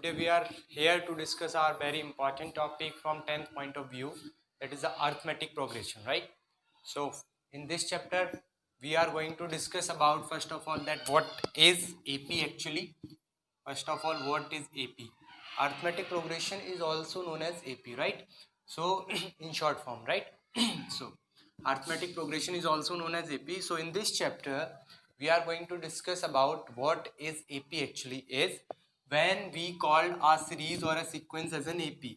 today we are here to discuss our very important topic from 10th point of view, that is the arithmetic progression, right? So in this chapter we are going to discuss about, first of all, that what is AP actually. First of all, what is AP? Arithmetic progression is also known as AP, right? So in short form, right? So arithmetic progression is also known as AP. So in this chapter we are going to discuss about what is AP actually is, when we called a series or a sequence as an AP.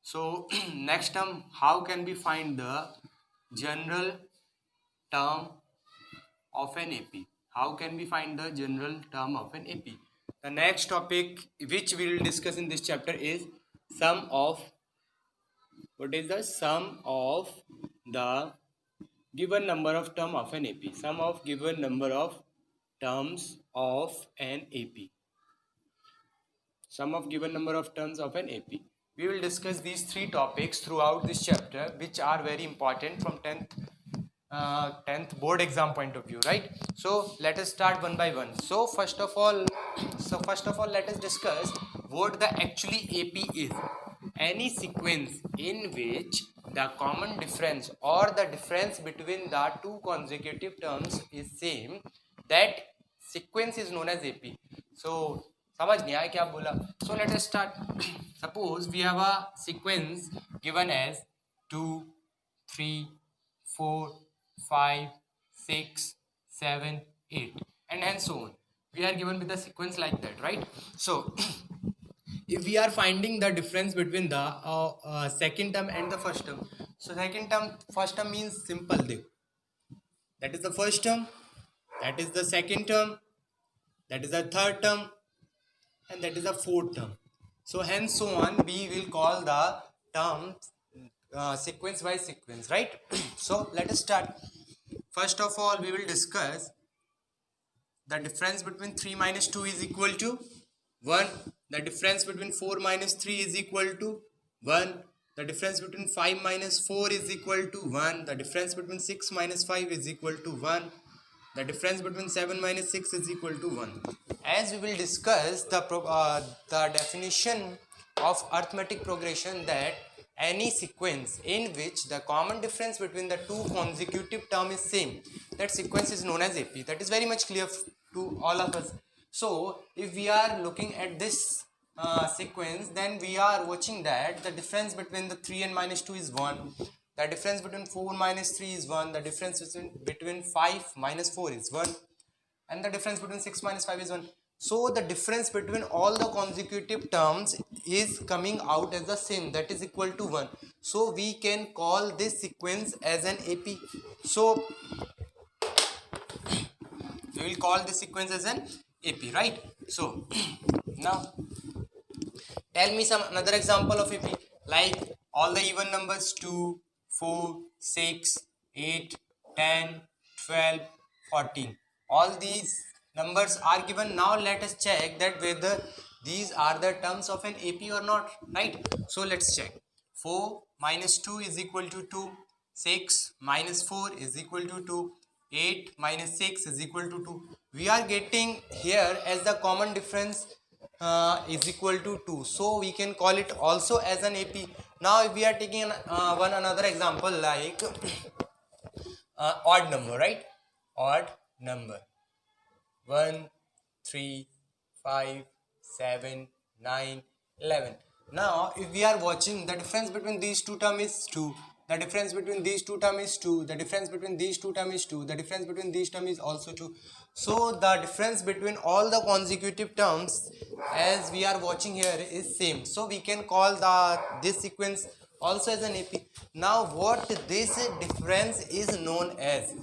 So next term, how can we find the general term of an AP? How can we find the general term of an AP? The next topic which we will discuss in this chapter is sum of, what is the sum of the given number of term of an AP? Sum of given number of terms of an AP. Sum of given number of terms of an AP. We will discuss these three topics throughout this chapter, which are very important from 10th board exam point of view, right? So let us start one by one. So first of all, let us discuss what the actually AP is. Any sequence in which the common difference or the difference between the two consecutive terms is same, that sequence is known as AP. So समझ नहीं आया क्या बोला? So let us start. Suppose we have a sequence given as 2, 3, 4, 5, 6, 7, 8 and so on. We are given with the sequence like that, right? So if we are finding the difference between the second term and the first term, so first term means simple, that is the first term, that is the second term, that is the third term, and that is the fourth term. So hence so on, we will call the terms sequence by sequence, right? So let us start. First of all, we will discuss the difference between 3 minus 2 is equal to 1. The difference between 4 minus 3 is equal to 1. The difference between 5 minus 4 is equal to 1. The difference between 6 minus 5 is equal to 1. The difference between 7 minus 6 is equal to 1. As we will discuss the definition of arithmetic progression, that any sequence in which the common difference between the two consecutive terms is same, that sequence is known as AP. That is very much clear to all of us. So if we are looking at this sequence, then we are watching that the difference between the 3 and minus 2 is 1. The difference between 4 minus 3 is 1. The difference between 5 minus 4 is 1. And the difference between 6 minus 5 is 1. So the difference between all the consecutive terms is coming out as the same, that is equal to 1. So we can call this sequence as an AP. So we will call this sequence as an AP, right? So now tell me some another example of AP, like all the even numbers 2, 4, 6, 8, 10, 12, 14. All these numbers are given. Now let us check that whether these are the terms of an AP or not, right? So let's check. 4 minus 2 is equal to 2. 6 minus 4 is equal to 2. 8 minus 6 is equal to 2. We are getting here as the common difference is equal to 2. So we can call it also as an AP. Now if we are taking another example, like odd number, right? Odd number 1, 3, 5, 7, 9, 11. Now if we are watching, the difference between these two terms is 2. The difference between these two terms is 2. The difference between these two terms is 2. The difference between these terms is also 2. So the difference between all the consecutive terms as we are watching here is same. So we can call this sequence also as an AP. Now what this difference is known as,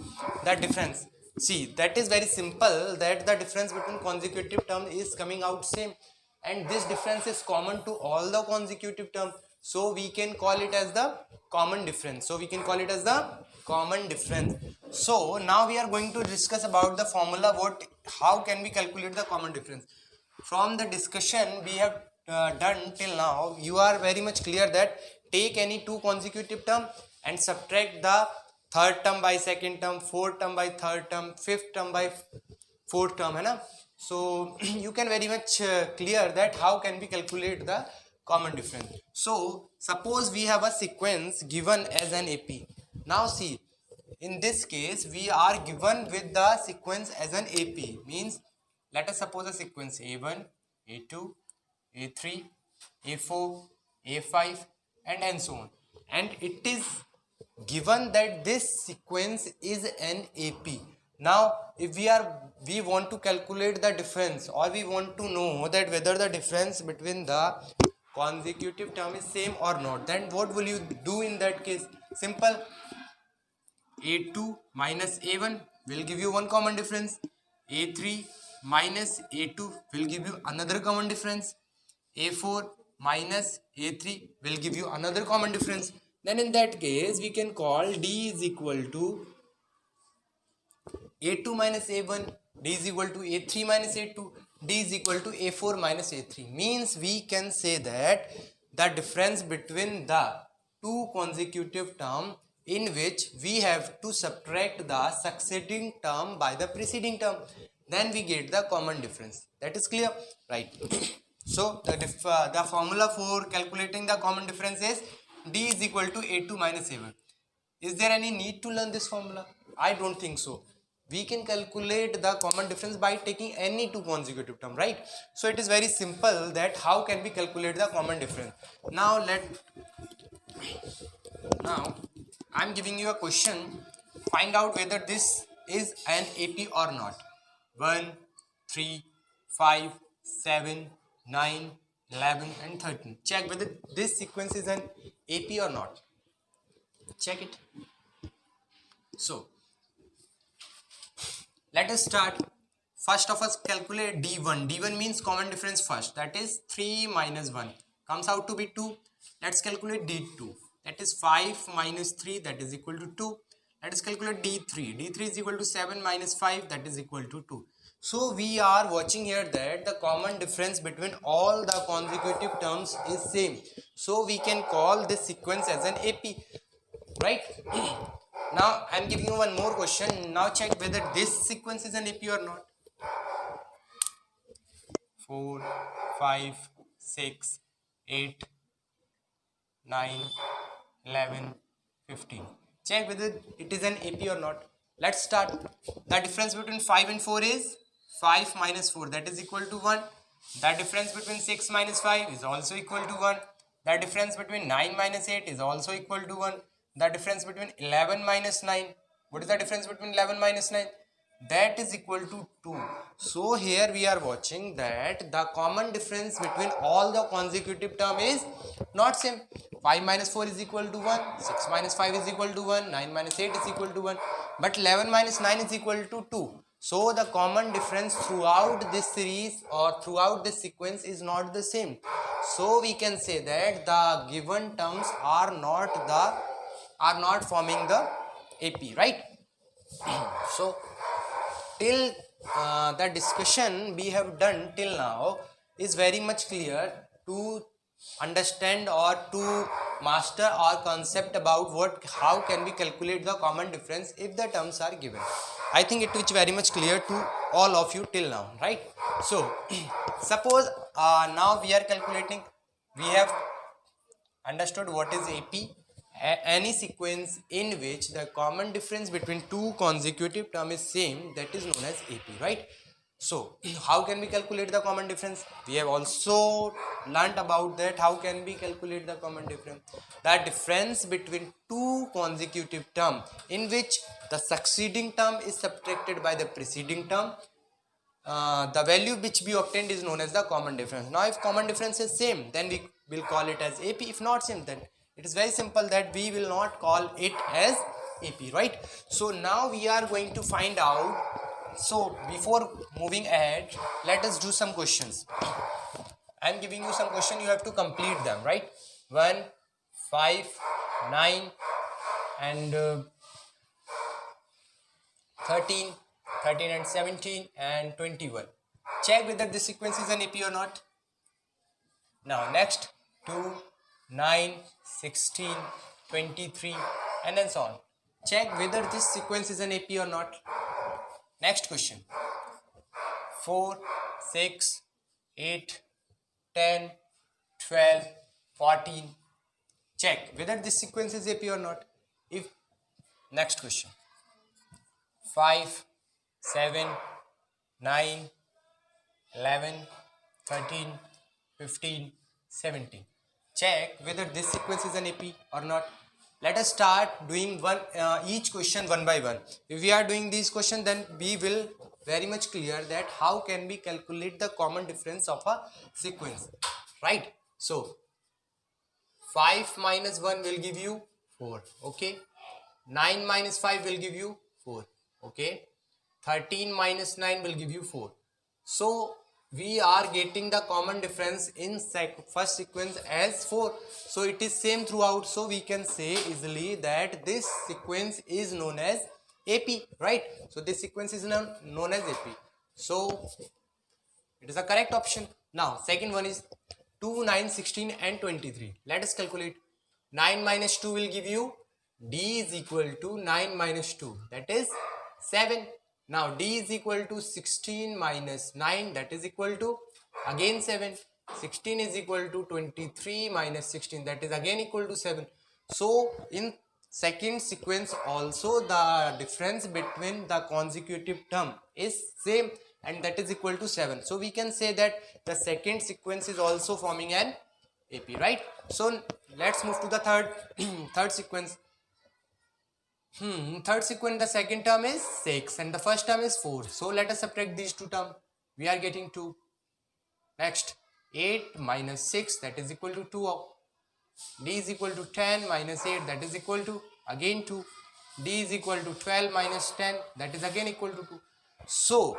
the difference. See, that is very simple, that the difference between consecutive terms is coming out same, and this difference is common to all the consecutive terms. So we can call it as the common difference. So now we are going to discuss about the formula, how can we calculate the common difference. From the discussion we have done till now, you are very much clear that take any two consecutive term and subtract the third term by second term, fourth term by third term, fifth term by fourth term, है ना? So you can very much clear that how can we calculate the common difference. So suppose we have a sequence given as an AP. Now see, in this case we are given with the sequence as an AP, means let us suppose a sequence A1, A2, A3, A4, A5 and so on, and it is given that this sequence is an AP. Now if we want to calculate the difference, or we want to know that whether the difference between the consecutive term is same or not, then what will you do in that case? Simple, A2 minus A1 will give you one common difference, A3 minus A2 will give you another common difference, A4 minus A3 will give you another common difference. Then in that case we can call D is equal to A2 minus A1, D is equal to A3 minus A2, D is equal to A4 minus A3. Means we can say that the difference between the two consecutive term in which we have to subtract the succeeding term by the preceding term, then we get the common difference. That is clear, right? So the formula for calculating the common difference is D is equal to A2 minus A1. Is there any need to learn this formula? I don't think so. We can calculate the common difference by taking any two consecutive term, right? So it is very simple that how can we calculate the common difference. Now I'm giving you a question. Find out whether this is an AP or not. 1, 3, 5, 7, 9, 11 and 13. Check whether this sequence is an AP or not. Check it. So let us start. First of us calculate D1. D1 means common difference first, that is 3 minus 1 comes out to be 2. Let's calculate D2, that is 5 minus 3, that is equal to 2. Let us calculate D3. D3 is equal to 7 minus 5, that is equal to 2. So we are watching here that the common difference between all the consecutive terms is same. So we can call this sequence as an AP, right? Now I am giving you one more question. Now check whether this sequence is an AP or not. 4, 5, 6, 8, 9, 11, 15. Check whether it is an AP or not. Let's start. The difference between 5 and 4 is 5 minus 4, that is equal to 1. The difference between 6 minus 5 is also equal to 1. The difference between 9 minus 8 is also equal to 1. The difference between 11 minus 9, what is the difference between 11 minus 9? That is equal to 2. So here we are watching that the common difference between all the consecutive term is not same. 5 minus 4 is equal to 1, 6 minus 5 is equal to 1, 9 minus 8 is equal to 1, but 11 minus 9 is equal to 2. So the common difference throughout this series or throughout this sequence is not the same. So we can say that the given terms are not forming the AP, right? So till the discussion we have done till now is very much clear to understand or to master our concept about how can we calculate the common difference if the terms are given. I think it is very much clear to all of you till now, right? So suppose now we are calculating, we have understood what is AP. Any sequence in which the common difference between two consecutive terms is same, that is known as AP, right? So how can we calculate the common difference? We have also learnt about that. How can we calculate the common difference? The difference between two consecutive terms in which the succeeding term is subtracted by the preceding term, the value which we obtained is known as the common difference. Now if common difference is same, then we will call it as AP. If not same, then it is very simple that we will not call it as AP, right? So now we are going to find out. So before moving ahead, let us do some questions. I am giving you some questions, you have to complete them, right? 1, 5, 9 and 13 and 17 and 21. Check whether this sequence is an AP or not. Now next, 2, 9, 16, 23 and then so on. Check whether this sequence is an AP or not. Next question, 4, 6, 8, 10, 12, 14. Check whether this sequence is AP or not. If next question, 5, 7, 9, 11, 13, 15, 17. Check whether this sequence is an AP or not. Let us start doing each question one by one. If we are doing these questions, then we will very much clear that how can we calculate the common difference of a sequence, right? So 5 minus 1 will give you 4, okay. 9 minus 5 will give you 4, okay. 13 minus 9 will give you 4. So we are getting the common difference in first sequence as 4. So it is same throughout. So we can say easily that this sequence is known as AP, right? So this sequence is known as AP. So it is a correct option. Now second one is 2, 9, 16 and 23. Let us calculate. 9 minus 2 will give you D is equal to 9 minus 2, that is 7. Now D is equal to 16 minus 9, that is equal to again 7. 16 is equal to 23 minus 16, that is again equal to 7. So in second sequence also the difference between the consecutive term is same, and that is equal to 7. So we can say that the second sequence is also forming an AP, right? So let's move to the third sequence. Third sequence, the second term is 6 and the first term is 4. So let us subtract these two terms. We are getting 2. Next, 8 minus 6, that is equal to 2. D is equal to 10 minus 8, that is equal to again 2. D is equal to 12 minus 10, that is again equal to 2. So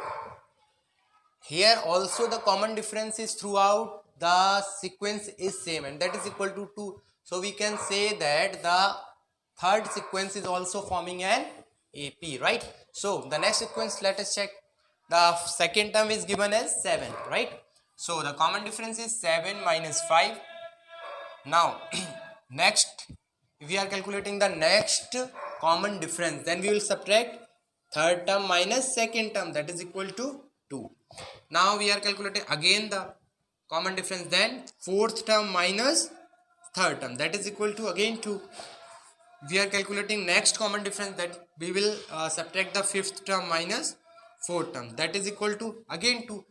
here also the common difference is throughout the sequence is same, and that is equal to 2. So we can say that the third sequence is also forming an AP, right? So the next sequence, let us check. The second term is given as 7, right? So the common difference is 7 minus 5. Now next, if we are calculating the next common difference, then we will subtract third term minus second term, that is equal to 2. Now we are calculating again the common difference, then fourth term minus third term, that is equal to again 2. We are calculating next common difference, that we will subtract the fifth term minus fourth term, that is equal to again 2.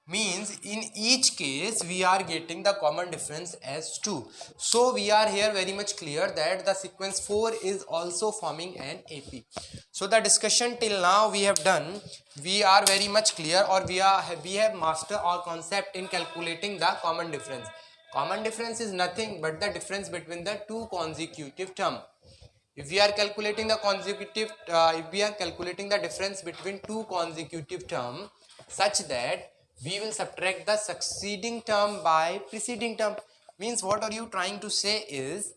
Means in each case we are getting the common difference as 2. So we are here very much clear that the sequence 4 is also forming an AP. So the discussion till now we have done, we are very much clear, or we have mastered our concept in calculating the common difference. Common difference is nothing but the difference between the two consecutive terms. If we are calculating the difference between two consecutive terms such that we will subtract the succeeding term by preceding term, means what are you trying to say is,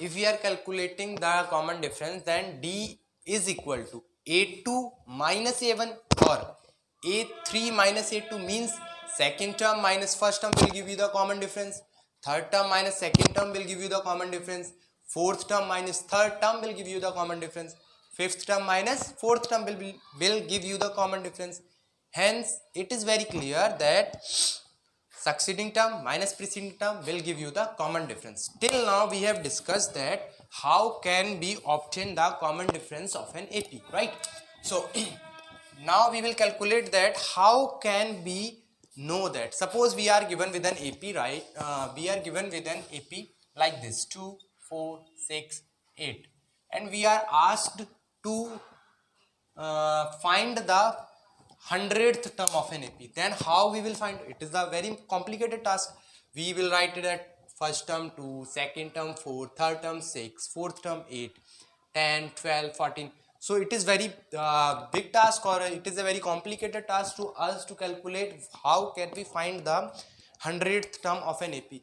if we are calculating the common difference, then D is equal to A2 minus A1 or A3 minus A2, means second term minus first term will give you the common difference, third term minus second term will give you the common difference, fourth term minus third term will give you the common difference, fifth term minus fourth term will give you the common difference. Hence it is very clear that succeeding term minus preceding term will give you the common difference. Till now we have discussed that how can we obtain the common difference of an AP, right? So now we will calculate that how can we know that. Suppose we are given with an AP, right? We are given with an AP like this, 2, 4, 6, 8, and we are asked to find the 100th term of an AP. Then how we will find it? Is a very complicated task. We will write it at first term 2, second term 4, third term 6, fourth term 8, 10, 12, 14. So it is very big task, or it is a very complicated task to us to calculate how can we find the 100th term of an AP.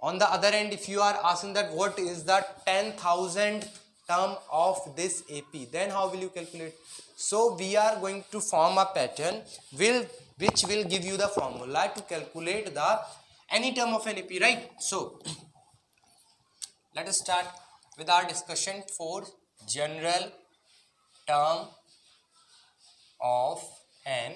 On the other end, if you are asking that what is the 10,000 term of this AP, then how will you calculate? So we are going to form a pattern which will give you the formula to calculate the any term of an AP, right? So let us start with our discussion for general term of an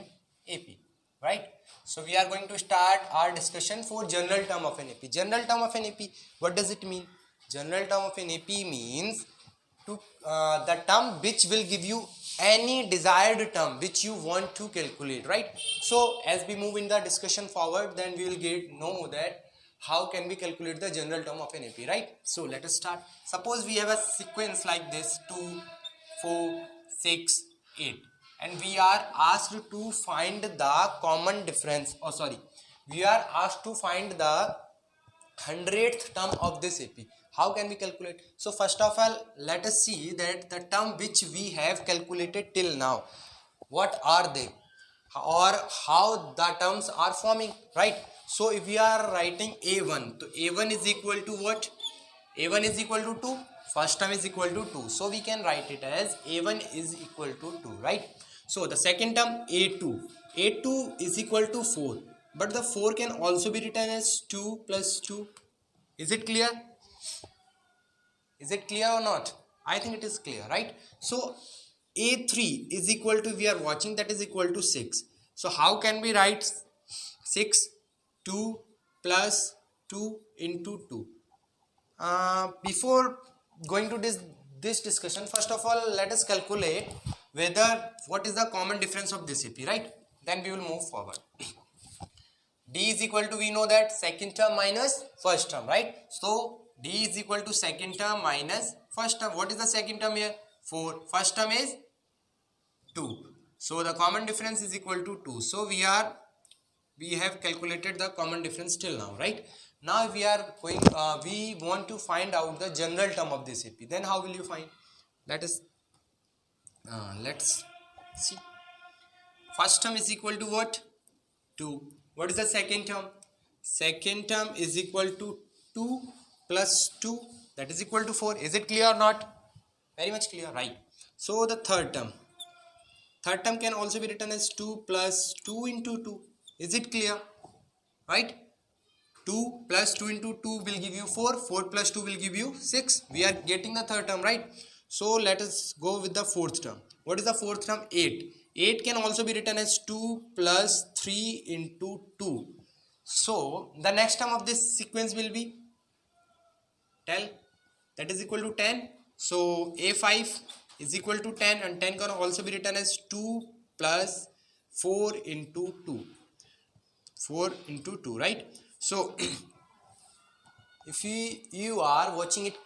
AP, right? So we are going to start our discussion for general term of an AP. General term of an AP, what does it mean? General term of an AP means to the term which will give you any desired term which you want to calculate, right? So as we move in the discussion forward, then we will know that how can we calculate the general term of an AP, right? So let us start. Suppose we have a sequence like this: 2, 4, 6, 8, and we are asked to find the common difference, or sorry, we are asked to find the 100th term of this AP. How can we calculate? So first of all, let us see that the term which we have calculated till now, what are they, or how the terms are forming, right? So if we are writing A1, so A1 is equal to what? A1 is equal to 2, first term is equal to 2, so we can write it as A1 is equal to 2, right? So the second term A2 is equal to 4, but the 4 can also be written as 2 plus 2. Is it clear? Is it clear or not? I think it is clear, right? So A3 is equal to, we are watching, that is equal to 6. So how can we write 6? 2 plus 2 into 2. Before going to this discussion, first of all, let us calculate whether what is the common difference of this AP, right? Then we will move forward. D is equal to, we know that second term minus first term, right? So D is equal to second term minus first term. What is the second term here? 4. First term is 2. So the common difference is equal to 2. So we have calculated the common difference till now, right? Now we are going, we want to find out the general term of this AP. Then how will you find? Let's see. First term is equal to what? 2. What is the second term? Second term is equal to 2 plus 2, that is equal to 4. Is it clear or not? Very much clear, right? So the third term can also be written as 2 plus 2 into 2. Is it clear? Right? 2 plus 2 into 2 will give you 4. 4 plus 2 will give you 6. We are getting the third term, right? So let us go with the fourth term. What is the fourth term? 8. 8 can also be written as 2 plus 3 into 2. So the next term of this sequence will be 10. That is equal to 10. So A5 is equal to 10, and 10 can also be written as 2 plus 4 into 2. 4 into 2, right? So if you are watching it,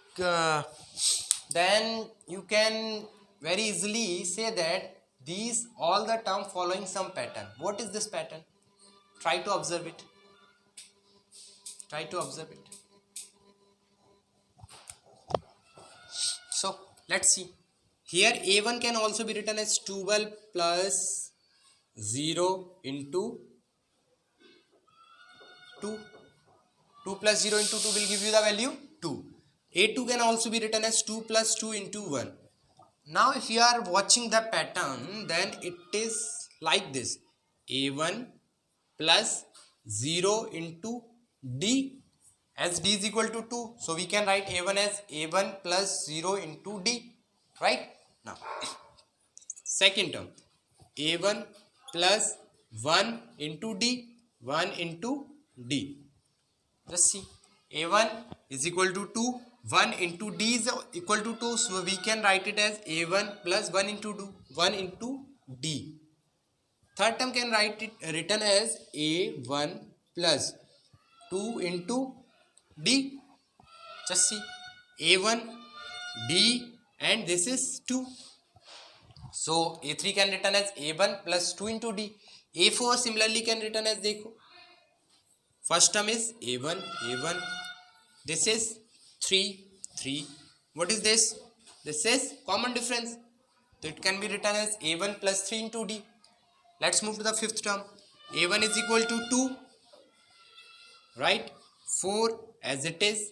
then you can very easily say that these all the term following some pattern. What is this pattern? Try to observe it. Try to observe it. So let's see. Here A1 can also be written as 12 plus 0 into 2. 2 plus 0 into 2 will give you the value 2. A2 can also be written as 2 plus 2 into 1. Now if you are watching the pattern, then it is like this: A1 plus 0 into D, as D is equal to 2. So we can write A1 as A1 plus 0 into D, right? Now second term, A1 plus 1 into D, 1 into D. Just see, A1 is equal to 2, 1 into D is equal to 2, so we can write it as A1 plus 1 into 2, 1 into D. Third term can write it written as A1 plus 2 into D. Just see, A1, D, and this is 2. So A3 can written as A1 plus 2 into D. A4 similarly can written as, देखो, first term is A1, A1. This is 3, 3. What is this? This is common difference. So it can be written as A1 plus 3 into D. Let's move to the fifth term. A1 is equal to 2. Right? 4 as it is.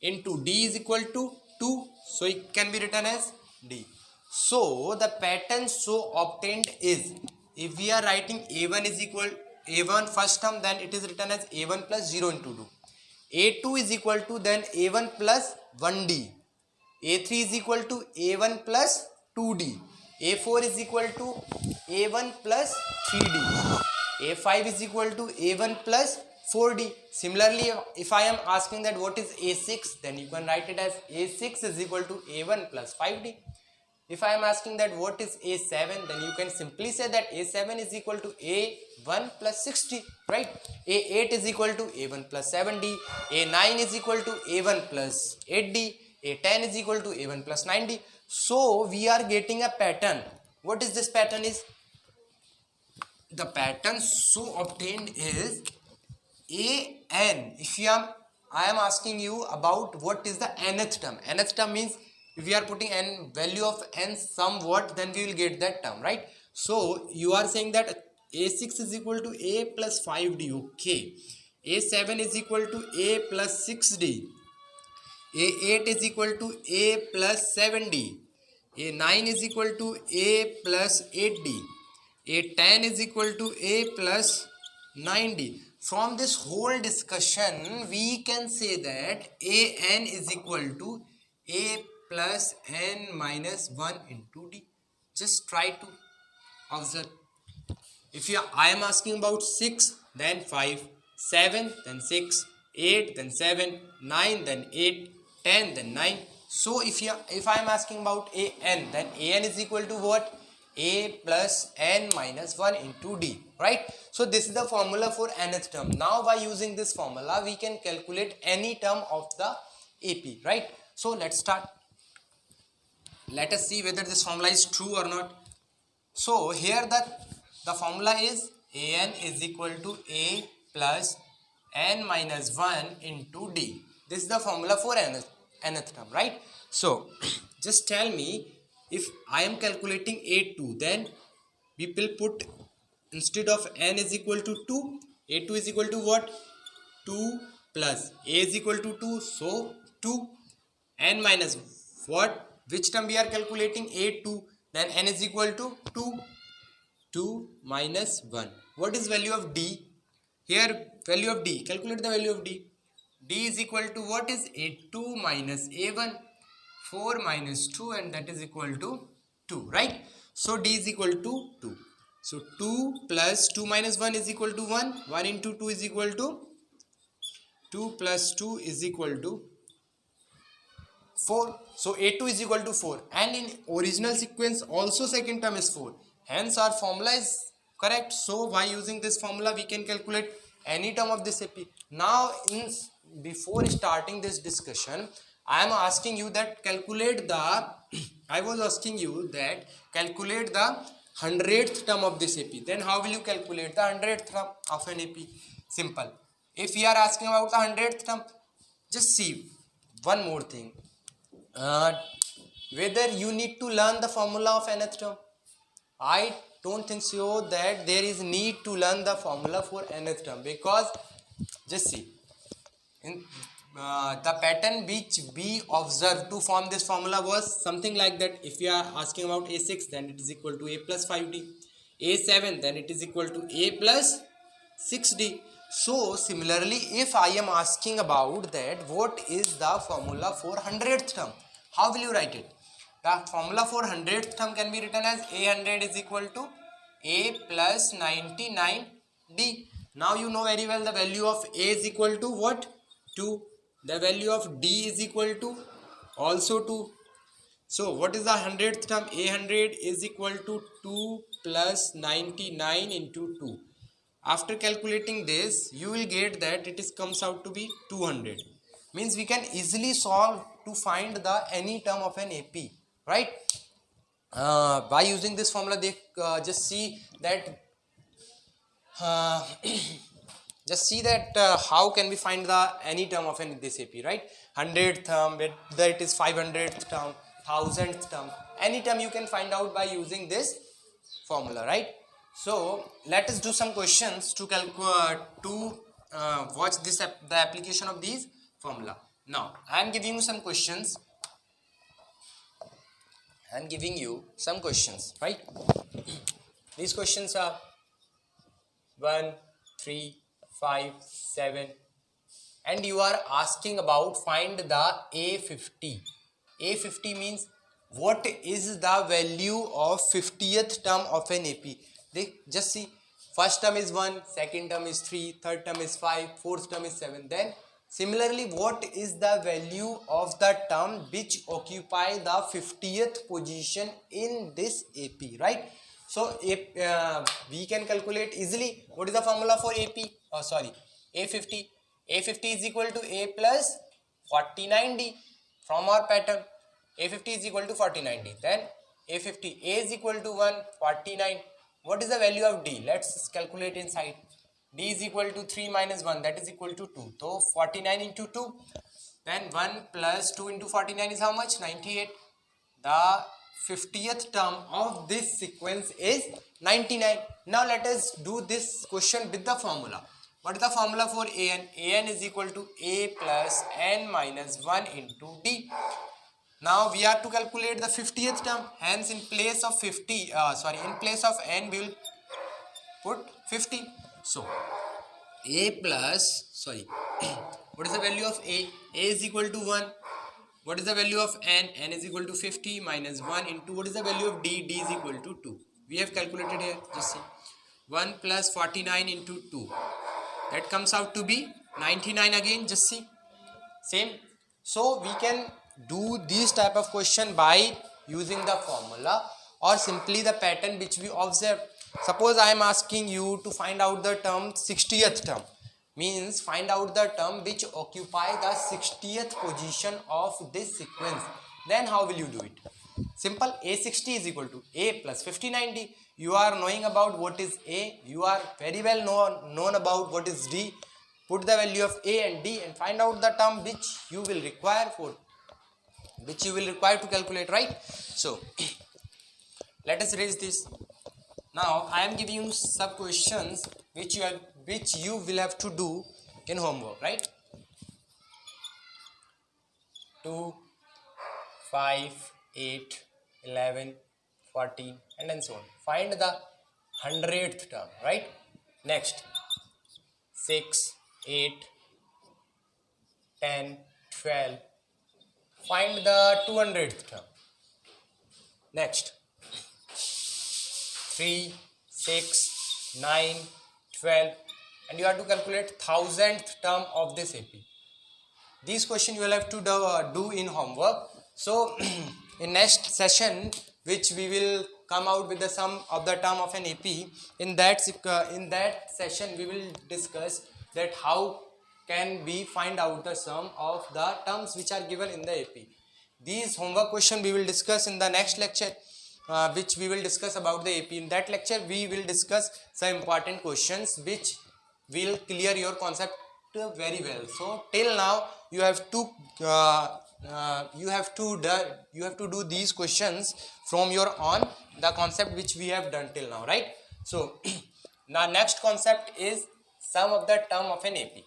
Into D is equal to 2. So it can be written as D. So the pattern so obtained is, if we are writing A1 is equal A1 first term, then it is written as A1 plus 0 into 2. A2 is equal to then A1 plus 1D. A3 is equal to A1 plus 2D. A4 is equal to A1 plus 3D. A5 is equal to A1 plus 4D. Similarly, if I am asking that what is A6, then you can write it as A6 is equal to A1 plus 5D. If I am asking that what is A7, then you can simply say that A7 is equal to A1 plus 6D, right? A8 is equal to A1 plus 7D. A9 is equal to A1 plus 8D. A10 is equal to A1 plus 9D. So we are getting a pattern. What is this pattern is? The pattern so obtained is AN. I am asking you about what is the nth term. Nth term means if we are putting n value of n somewhat, then we will get that term, right? So you are saying that A6 is equal to A plus 5D. Okay. A7 is equal to A plus 6D. A8 is equal to A plus 7D. A9 is equal to A plus 8D. A10 is equal to A plus 9D. From this whole discussion, we can say that AN is equal to A plus N minus 1 into D. Just try to observe. If I am asking about 6, then 5, 7, then 6, 8, then 7, 9, then 8, 10, then 9. So if I am asking about AN, then AN is equal to what? A plus N minus 1 into D, right? So this is the formula for nth term. Now by using this formula, we can calculate any term of the AP, right? So let's start. Let us see whether this formula is true or not. So here the formula is AN is equal to A plus N minus 1 into D. This is the formula for nth term, right? So just tell me, if I am calculating A2, then we will put, instead of N is equal to 2, A2 is equal to what? 2 plus A is equal to 2, so 2. N minus what? Which term we are calculating? A2. Then N is equal to 2. 2 minus 1. What is value of D? Here value of D. Calculate the value of D. D is equal to what is A2 minus A1. 4 minus 2, and that is equal to 2, right? So D is equal to 2. So 2 plus 2 minus 1 is equal to 1. 1 into 2 is equal to 2 plus 2 is equal to 4. So A2 is equal to 4, and in original sequence also second term is 4. Hence our formula is correct. So by using this formula, we can calculate any term of this AP. Now before starting this discussion, I am asking you that calculate the calculate the 100th term of this AP. Then how will you calculate the 100th term of an AP? Simple. If we are asking about the 100th term, just see one more thing. Whether you need to learn the formula of nth term. I don't think so that there is need to learn the formula for nth term, because just see in the pattern which we observed to form this formula was something like that. If we are asking about A6, then it is equal to A plus 5D. A7, then it is equal to A plus 6D. So similarly, if I am asking about that what is the formula for 100th term, how will you write it? The formula for 100th term can be written as A100 is equal to A plus 99D. Now you know very well the value of A is equal to what? 2. The value of D is equal to also 2. So what is the 100th term? A100 is equal to 2 plus 99 into 2. After calculating this, you will get that it comes out to be 200. Means we can easily solve to find the any term of an AP, right? By using this formula, they just see that how can we find the any term of this AP, right? 100th term, whether it is 500th term, 1000th term, any term you can find out by using this formula, right? So let us do some questions to watch the application of these formula. Now I am giving you some questions. Right? These questions are 1, 3, 5, 7, and you are asking about find the A50. A50 means what is the value of 50th term of an AP? They just see, first term is 1, second term is 3, third term is 5, fourth term is 7. Then similarly, what is the value of the term which occupy the 50th position in this AP, right? So we can calculate easily. What is the formula for AP? Oh, sorry, A50. A50 is equal to A plus 49D from our pattern. A50 is equal to 49D. Then A50, A is equal to 149. What is the value of D? Let's calculate inside. D is equal to 3 minus 1, that is equal to 2. So 49 into 2. Then 1 plus 2 into 49 is how much? 98. The 50th term of this sequence is 99. Now let us do this question with the formula. What is the formula for an? An is equal to A plus n minus 1 into D. Now we are to calculate the 50th term. Hence in place of in place of n we will put 50. So A plus, what is the value of A? A is equal to 1. What is the value of n? N is equal to 50 minus 1 into what is the value of D? D is equal to 2. We have calculated here, just see. 1 plus 49 into 2. That comes out to be 99 again, just see. Same. So we can do this type of question by using the formula or simply the pattern which we observe. Suppose I am asking you to find out the term 60th term. Means find out the term which occupy the 60th position of this sequence. Then how will you do it? Simple. A60 is equal to A plus 50/90. You are knowing about what is A. You are very well known about what is D. Put the value of A and D and find out the term which you will require to calculate, right? So let us raise this. Now I am giving you some questions which you will have to do in homework, right? 2, 5, 8, 11, 14 and then so on. Find the 100th term, right? Next 6, 8, 10, 12. Find the 200th term. Next 3, 6, 9, 12 and you have to calculate 1000th term of this AP. These questions you will have to do in homework. So in next session which we will come out with the sum of the term of an AP, in that session we will discuss that how can we find out the sum of the terms which are given in the AP. These homework questions we will discuss in the next lecture, which we will discuss about the AP. In that lecture we will discuss some important questions which will clear your concept very well. So till now you have to do these questions from your own, the concept which we have done till now, right? So now next concept is sum of the term of an AP.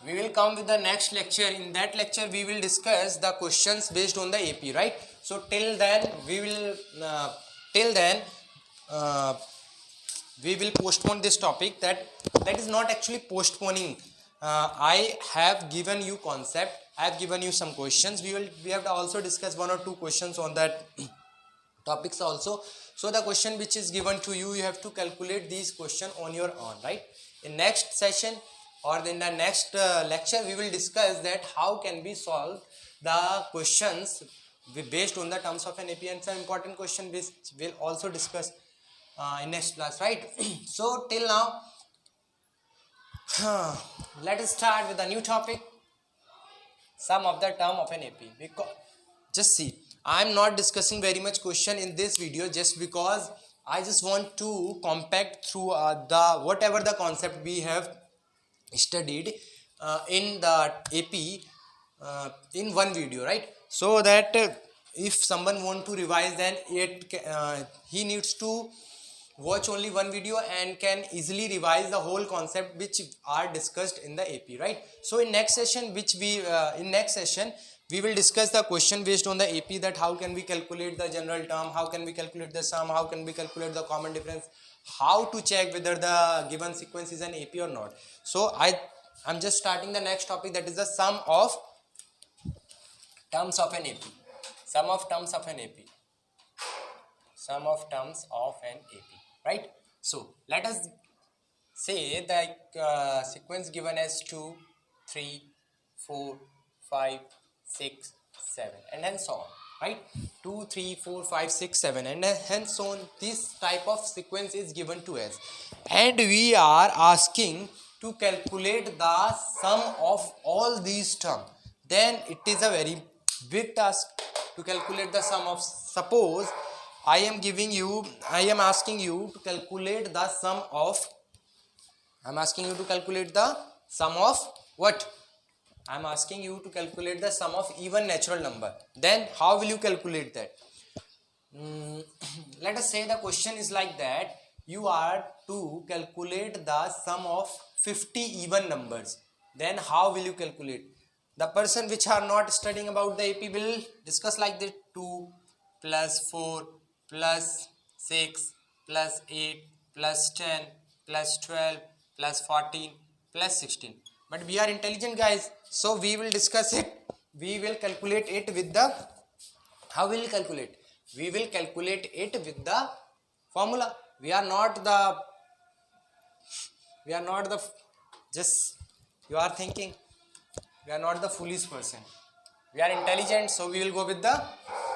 We will come with the next lecture. In that lecture we will discuss the questions based on the AP, right? So till then we will postpone this topic. That is not actually postponing. I have given you concept, I have given you some questions. We have to also discuss 1 or 2 questions on that topics also. So the question which is given to you, you have to calculate these questions on your own, right? In next session or in the next lecture we will discuss that how can we solve the questions based on the terms of an AP, and some important question which we'll also discuss in next class, right? So till now let us start with a new topic, sum of the term of an AP. Because just see, I am not discussing very much question in this video just because I just want to compact through the whatever the concept we have studied in the AP in one video, right? So that if someone want to revise, then he needs to watch only one video and can easily revise the whole concept which are discussed in the AP, right? So in next session we will discuss the question based on the AP, that how can we calculate the general term, how can we calculate the sum, how can we calculate the common difference, how to check whether the given sequence is an AP or not. So I'm just starting the next topic, that is the sum of terms of an AP, sum of terms of an AP, sum of terms of an AP, right? So let us say the sequence given as 2, 3, 4, 5, 6, 7 and hence on, right? 2, 3, 4, 5, 6, 7 and hence on. This type of sequence is given to us and we are asking to calculate the sum of all these terms. Then it is a very big task to calculate the sum of, suppose I am asking you to calculate the sum of, I'm asking you to calculate the sum of what? I'm asking you to calculate the sum of even natural number. Then how will you calculate that? Let us say the question is like that. You are to calculate the sum of 50 even numbers. Then how will you calculate? The person which are not studying about the AP will discuss like this: 2 plus 4 plus 6 plus 8 plus 10 plus 12 plus 14 plus 16. But we are intelligent guys, so we will discuss it. We will calculate it with the, how will we calculate? We will calculate it with the formula. We are not the just, you are thinking, we are not the foolish person. We are intelligent, so we will go with the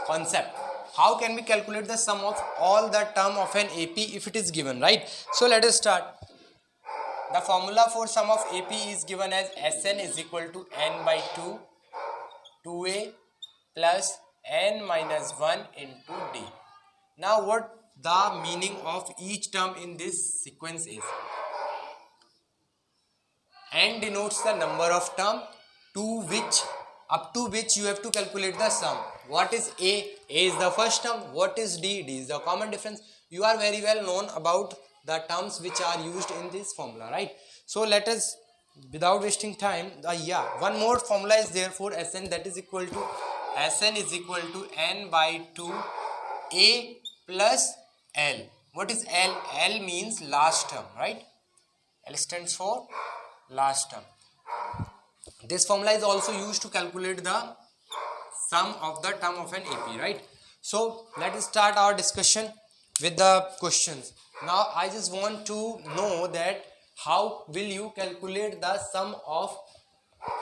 concept. How can we calculate the sum of all the term of an AP if it is given, right? So let us start. The formula for sum of AP is given as Sn is equal to n by 2, 2a plus n minus 1 into d. Now what the meaning of each term in this sequence is? N denotes the number of term up to which you have to calculate the sum. What is A? A is the first term. What is D? D is the common difference. You are very well known about the terms which are used in this formula, right? So let us, without wasting time, one more formula is there for Sn, that is equal to Sn is equal to n by 2 A plus L. What is L? L means last term, right? L stands for last term. This formula is also used to calculate the sum of the term of an AP, right? So let us start our discussion with the questions. Now I just want to know that how will you calculate the sum of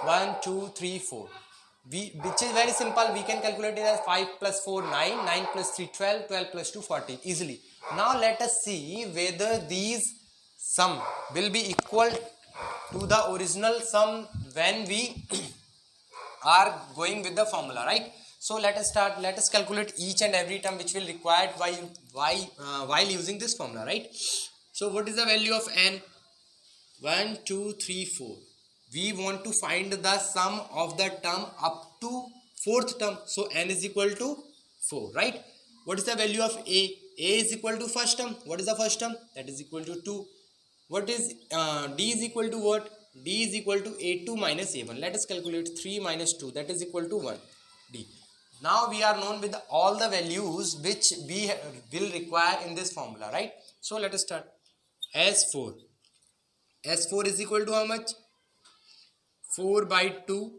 1, 2, 3, 4? Which is very simple. We can calculate it as 5 plus 4, 9, 9 plus 3, 12, 12 plus 2, 14 easily. Now let us see whether these sum will be equal to the original sum when we are going with the formula, right? So let us start. Let us calculate each and every term which will required while using this formula, right? So what is the value of n? 1, 2, 3, 4. We want to find the sum of the term up to fourth term. So n is equal to 4, right? What is the value of A? A is equal to first term. What is the first term? That is equal to 2. What is D is equal to what? D is equal to A2 minus A1. Let us calculate 3 minus 2. That is equal to 1. D. Now we are known with all the values which we will require in this formula, right? So let us start. S4. S4 is equal to how much? 4 by 2.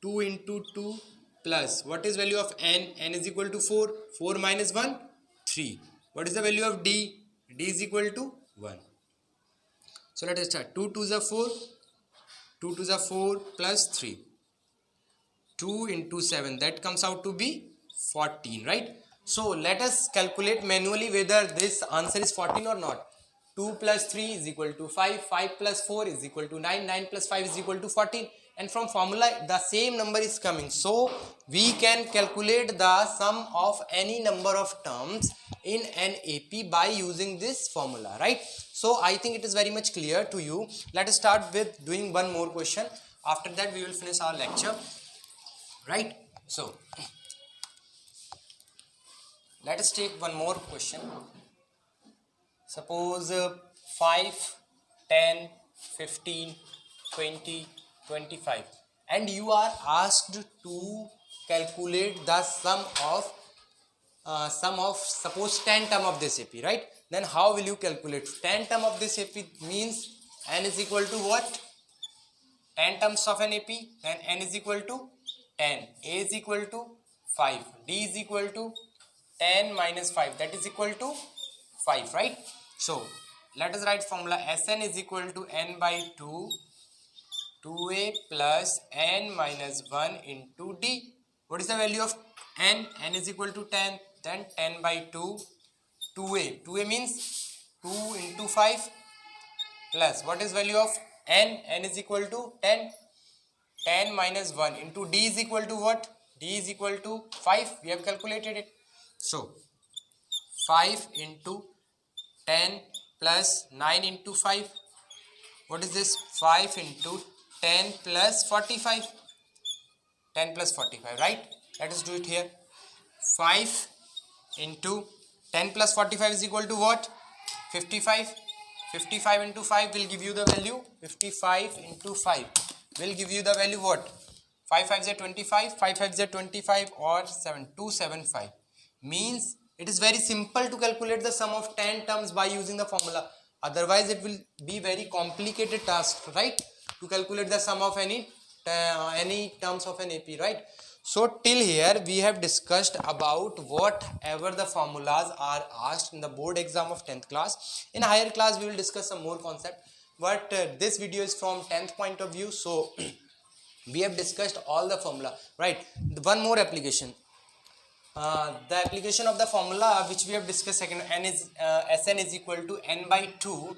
2 into 2 plus. What is value of n? N is equal to 4. 4 minus 1? 3. What is the value of D? D is equal to 1. So let us start. 2 2s are 4. 2 2s are 4 plus 3. 2 into 7. That comes out to be 14, right? So let us calculate manually whether this answer is 14 or not. 2 plus 3 is equal to 5. 5 plus 4 is equal to 9. 9 plus 5 is equal to 14. And from formula the same number is coming. So we can calculate the sum of any number of terms in an AP by using this formula, right? So I think it is very much clear to you. Let us start with doing one more question. After that we will finish our lecture, right? So let us take one more question. Suppose 5, 10, 15, 20, 25 and you are asked to calculate the sum of suppose 10 term of this AP, right? Then how will you calculate? 10 term of this AP means n is equal to what? 10 terms of an AP, then n is equal to 10. A is equal to 5. D is equal to 10 minus 5. That is equal to 5, right? So let us write formula. Sn is equal to n by 2, 2a plus n minus 1 into d. What is the value of n? N is equal to 10. Then 10 by 2, 2a. 2a means 2 into 5 plus what is value of n? N is equal to 10. 10 minus 1 into d is equal to what? D is equal to 5. We have calculated it. So 5 into 10 plus 9 into 5. What is this? 5 into 10 plus 45. 10 plus 45, right? Let us do it here. 5 into 10 plus 45 is equal to what? 55. 55 into 5 will give you the value. 55 into 5 will give you the value what? 5 5s are 25. 5 5s are 25 or 275. Means it is very simple to calculate the sum of 10 terms by using the formula. Otherwise it will be very complicated task, right? To calculate the sum of any terms of an AP, right? So till here we have discussed about whatever the formulas are asked in the board exam of 10th class. In higher class we will discuss some more concept, but this video is from 10th point of view, so we have discussed all the formula, right? One more application. The application of the formula which we have discussed second, Sn is equal to n by 2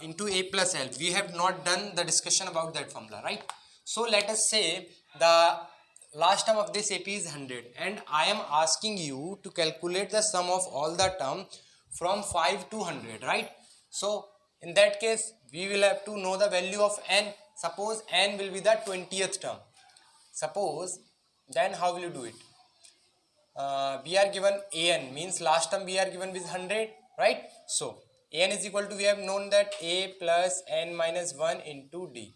into a plus l. We have not done the discussion about that formula, right? So let us say the last term of this AP is 100 and I am asking you to calculate the sum of all the term from 5 to 100, right? So in that case we will have to know the value of n. Suppose n will be the 20th term. Suppose, then how will you do it? We are given an, means last term we are given with 100, right? So an is equal to, we have known that a plus n minus 1 into d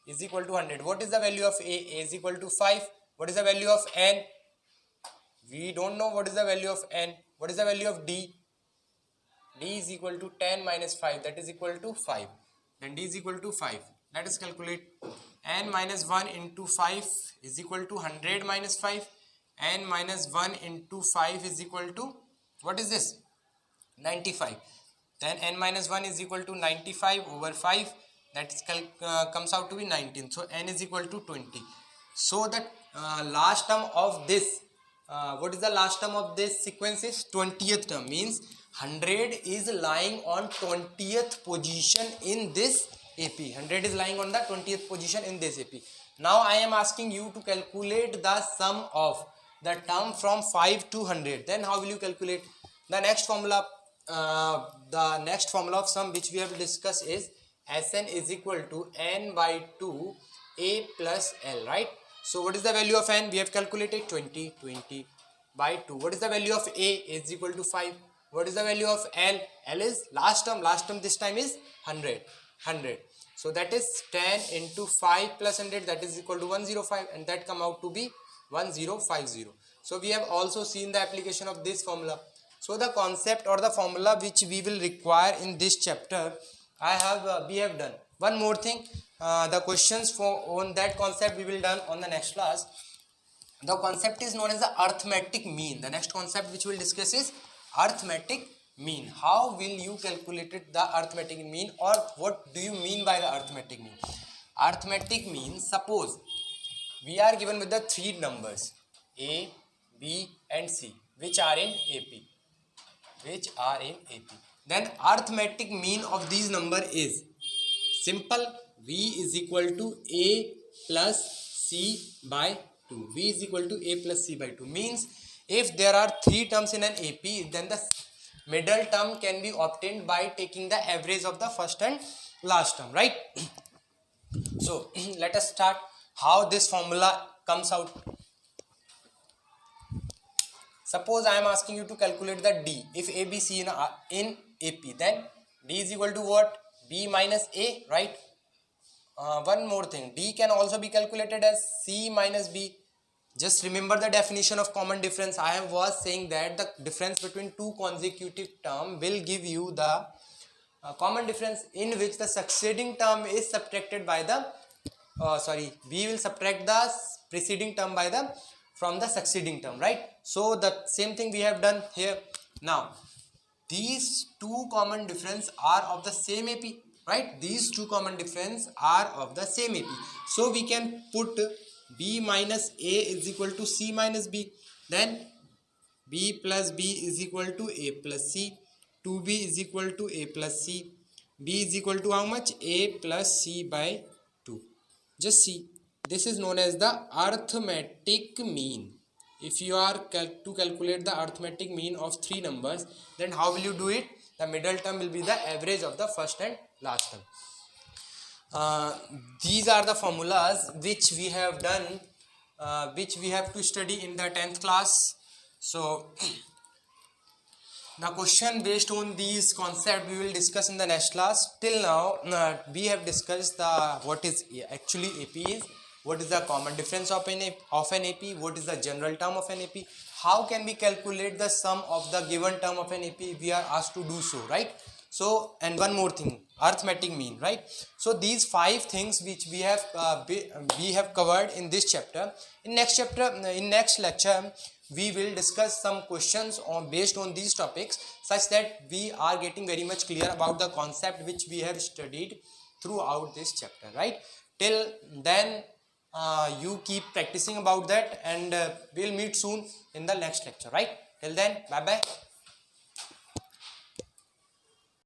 is equal to 100. What is the value of a? A is equal to 5. What is the value of n? We don't know what is the value of n. What is the value of d? D is equal to 10 minus 5, that is equal to 5. Then d is equal to 5. Let us calculate. N minus 1 into 5 is equal to 100 minus 5. N minus 1 into 5 is equal to, what is this? 95. Then n minus 1 is equal to 95 over 5. That is comes out to be 19. So n is equal to 20. So the last term of this, what is the last term of this sequence is 20th term, means 100 is lying on 20th position in this AP. 100 is lying on the 20th position in this AP. Now I am asking you to calculate the sum of the term from 5 to 100. Then how will you calculate? The next formula of sum which we have discussed is Sn is equal to n by 2 a plus l, right? So what is the value of n? We have calculated 20 by 2. What is the value of a? Is equal to 5. What is the value of l? L is last term this time is 100. So that is 10 into 5 plus 100, that is equal to 105, and that come out to be 1050. So we have also seen the application of this formula. So the concept or the formula which we will require in this chapter, we have done. One more thing, the questions on that concept we will done on the next class. The concept is known as the arithmetic mean. The next concept which we will discuss is arithmetic mean. How will you calculate the arithmetic mean, or what do you mean by the arithmetic mean? Arithmetic mean, suppose we are given with the three numbers A, B and C which are in AP. Then arithmetic mean of these number is simple. V is equal to A plus C by 2. V is equal to A plus C by 2 means if there are three terms in an AP, then the middle term can be obtained by taking the average of the first and last term, right? So let us start how this formula comes out. Suppose I am asking you to calculate the D. If A, B, C in AP, then D is equal to what? B minus A, right? One more thing, D can also be calculated as C minus B. Just remember the definition of common difference. I was saying that the difference between two consecutive terms will give you the common difference in which the succeeding term is subtracted by the we will subtract the preceding term by the from the succeeding term, right? So the same thing we have done here. Now these two common difference are of the same AP, right? These two common difference are of the same AP, so we can put B minus A is equal to C minus B, then B plus B is equal to A plus C, 2B is equal to A plus C, B is equal to how much? A plus C by 2. Just see, this is known as the arithmetic mean. If you are to calculate the arithmetic mean of three numbers, then how will you do it? The middle term will be the average of the first and last term. These are the formulas which we have done, which we have to study in the 10th class. So the question based on these concepts we will discuss in the next class. Till now we have discussed the what is actually AP is, what is the common difference of an AP, what is the general term of an AP, how can we calculate the sum of the given term of an AP if we are asked to do so, right? So, and one more thing, arithmetic mean, right? So these 5 things which we have covered in this chapter. In next lecture we will discuss some questions based on these topics, such that we are getting very much clear about the concept which we have studied throughout this chapter, right? Till then you keep practicing about that, and we'll meet soon in the next lecture, right? Till then, bye bye.